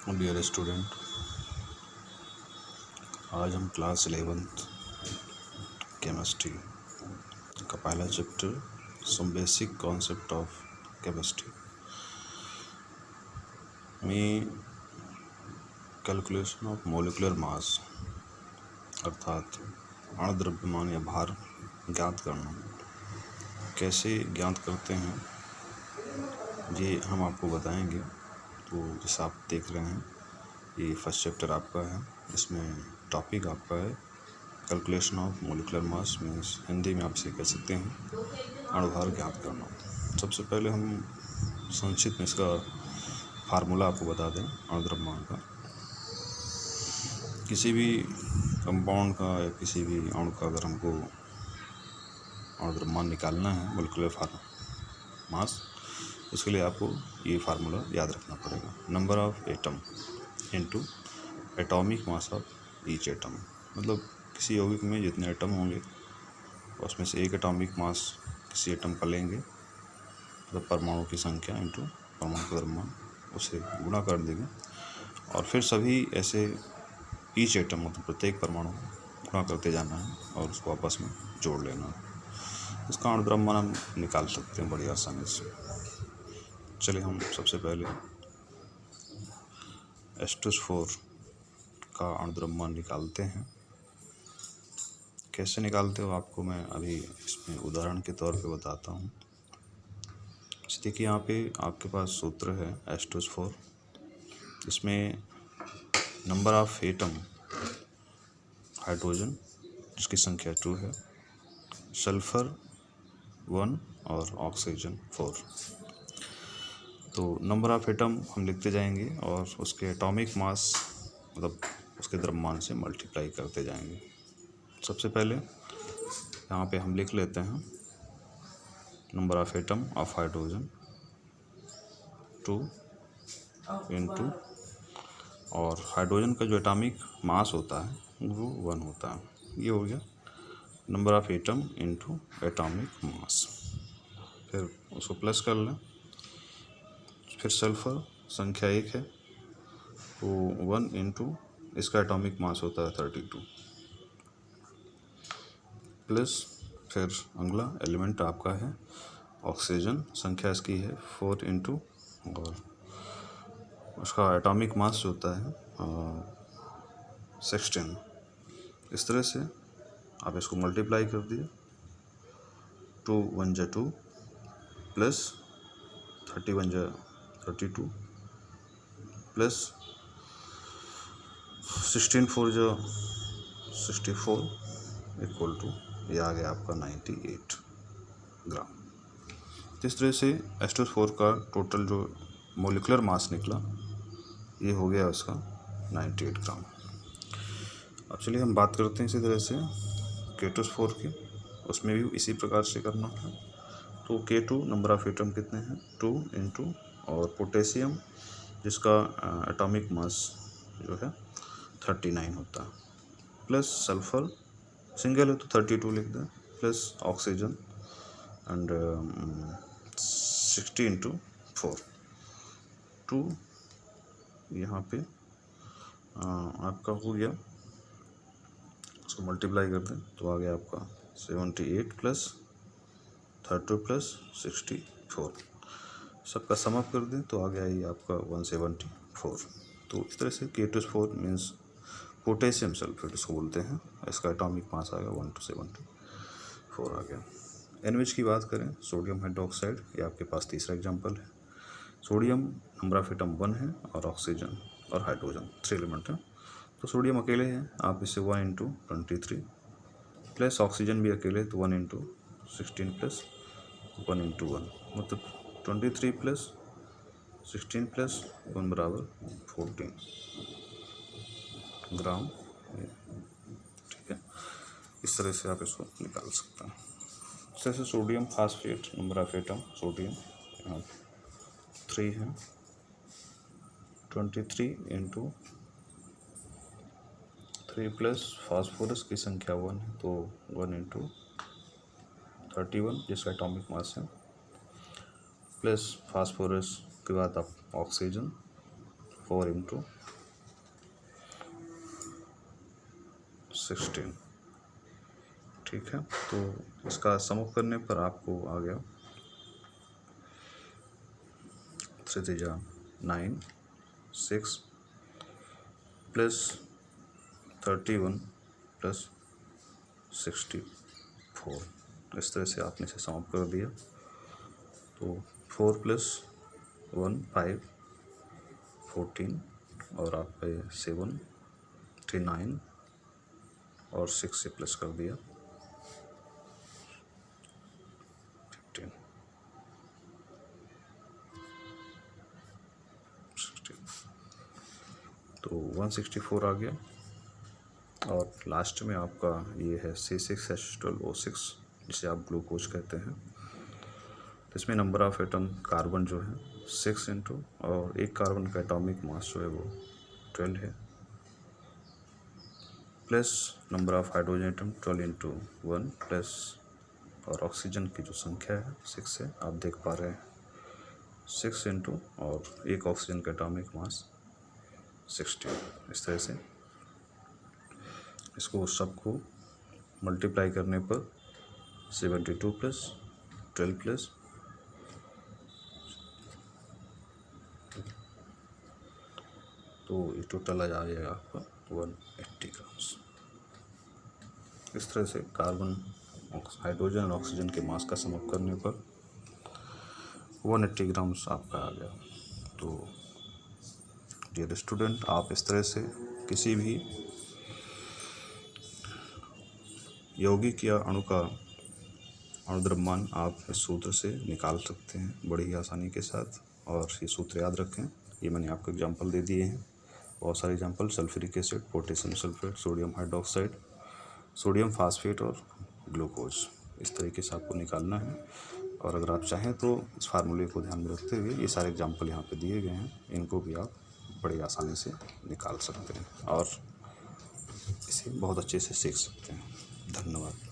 Dear student, आज हम class 11th chemistry का पहला chapter some basic concept of chemistry में कैलकुलेशन ऑफ मोलिकुलर मास अर्थात अणुद्रव्यमान या भार ज्ञात करना कैसे ज्ञात करते हैं ये हम आपको बताएंगे। तो जैसा आप देख रहे हैं ये फर्स्ट चैप्टर आपका है। इसमें टॉपिक आपका है calculation of molecular mass, means Hindi में आप इसे कह सकते हैं अणुभार ज्ञात करना। सबसे पहले हम संक्षिप्त में इसका फार्मूला आपको बता दें। अणुद्रव्यमान का किसी भी कंपाउंड का या किसी भी अणु का अगर हमको अणुद्रव्यमान निकालना है, मोलिकुलर मास, उसके लिए आपको ये फार्मूला याद रखना पड़ेगा। Number of atom into atomic mass of each atom, मतलब किसी यौगिक में जितने एटम होंगे उसमें से एक एटॉमिक मास किसी एटम का लेंगे, मतलब परमाणु की संख्या इंटू परमाणु का द्रव्यमान, उसे गुणा कर देंगे और फिर सभी ऐसे ईच एटम मतलब प्रत्येक परमाणु गुणा करते जाना है और उसको आपस में जोड़ लेना है। इसका अणुद्रव्यमान हम निकाल सकते हैं बड़ी आसानी से। चलिए हम सबसे पहले H2SO4 का अणुद्रव्यमान निकालते हैं। कैसे निकालते हो आपको मैं अभी इसमें उदाहरण के तौर पे बताता हूँ। देखिए यहाँ पे आपके पास सूत्र है H2SO4, इसमें नंबर ऑफ एटम हाइड्रोजन जिसकी संख्या 2 है, सल्फर 1 और ऑक्सीजन 4। तो नंबर ऑफ एटम हम लिखते जाएंगे और उसके एटॉमिक मास मतलब उसके द्रव्यमान से मल्टीप्लाई करते जाएंगे। सबसे पहले यहाँ पे हम लिख लेते हैं number of atom of hydrogen 2 into, और हाइड्रोजन का जो एटॉमिक मास होता है वो 1 होता है। ये हो गया number of atom into atomic mass. फिर उसको प्लस कर लें। फिर सल्फर संख्या 1 है तो 1 इंटू इसका एटॉमिक मास होता है 32 प्लस, फिर अगला एलिमेंट आपका है ऑक्सीजन, संख्या इसकी है 4 इंटू, और उसका एटॉमिक मास जो होता है 16। इस तरह से आप इसको मल्टीप्लाई कर दिए, 2 1 जा 2 प्लस 31 जा 32 प्लस 16 4 जो 64 इक्वल टू, ये आ गया आपका 98 ग्राम। इस तरह से H2SO4 का टोटल जो मोलिकुलर मास निकला ये हो गया उसका 98 ग्राम। अब चलिए हम बात करते हैं इसी तरह से K2SO4 की, उसमें भी इसी प्रकार से करना है। तो K2 नंबर ऑफ एटम कितने हैं 2 इंटू, और पोटेशियम जिसका एटॉमिक मास जो है 39 होता है, प्लस सल्फर सिंगल है तो 32 लिख दें, प्लस ऑक्सीजन एंड 60 इंटू 4 2, यहाँ पे आपका हो गया, उसको मल्टीप्लाई कर दें तो आ गया आपका 78 प्लस 32 प्लस 64, सबका सम अप कर दें तो आ गया ये आपका 174। तो इस तरह से K2SO4 मीन्स पोटेशियम सल्फेट इसको बोलते हैं, इसका एटॉमिक मास आएगा 1274 आ गया। NH की बात करें, सोडियम हाइड्रोक्साइड, ये आपके पास तीसरा एग्जांपल है। सोडियम नंबर ऑफ एटम 1 है और ऑक्सीजन और हाइड्रोजन 3 एलिमेंट हैं। तो सोडियम अकेले हैं, आप इसे 1 इंटू 23 प्लस ऑक्सीजन भी अकेले तो 1 इंटू 16 प्लस 1 इंटू 1, मतलब 23 प्लस 16 प्लस 1 बराबर 14 ग्राम। ठीक है, इस तरह से आप इसको निकाल सकते हैं। जैसे sodium phosphate number of atom sodium यहाँ 3 है, 23 इंटू 3 प्लस फास्फोरस की संख्या 1 है तो 1 इंटू 31 जिसका एटॉमिक मास है, प्लस फास्फोरस के बाद आप ऑक्सीजन 4 इंटू 16। ठीक है, तो इसका सम अप करने पर आपको आ गया 3 3 9 6 प्लस 31 प्लस 64। इस तरह से आपने इसे सम अप कर दिया। तो 4 प्लस 1 5 14 और आपका 7 3 9 और 6 से प्लस कर दिया 15 16। तो 164 आ गया। और लास्ट में आपका ये है C6H12O6 जिसे आप ग्लूकोज कहते हैं। तो इसमें नंबर ऑफ एटम कार्बन जो है 6 इंटू और एक कार्बन का एटॉमिक मास जो है वो 12 है, plus number of hydrogen atom 12 into 1 plus और ऑक्सीजन की जो संख्या है 6 है, आप देख पा रहे हैं 6 इंटू और एक ऑक्सीजन का एटॉमिक मास 16। इस तरह से इसको सबको मल्टीप्लाई करने पर 72 प्लस 12 प्लस तो ये टोटल आ जाएगा आपका 180 ग्राम्स। इस तरह से कार्बन, हाइड्रोजन और ऑक्सीजन के मास का सम अप करने पर 180 ग्राम्स आपका आ गया। तो डियर स्टूडेंट, आप इस तरह से किसी भी यौगिक या अणु का अणुद्रव्यमान आप इस सूत्र से निकाल सकते हैं बड़ी ही आसानी के साथ। और ये सूत्र याद रखें, ये मैंने आपको एग्जांपल दे दिए हैं, बहुत सारे example, sulphuric acid, potassium sulphate, sodium hydroxide, sodium phosphate और ग्लूकोज। इस तरीके से आपको निकालना है। और अगर आप चाहें तो इस फार्मूले को ध्यान में रखते हुए ये सारे एग्जांपल यहाँ पे दिए गए हैं, इनको भी आप बड़ी आसानी से निकाल सकते हैं और इसे बहुत अच्छे से सीख सकते हैं। धन्यवाद।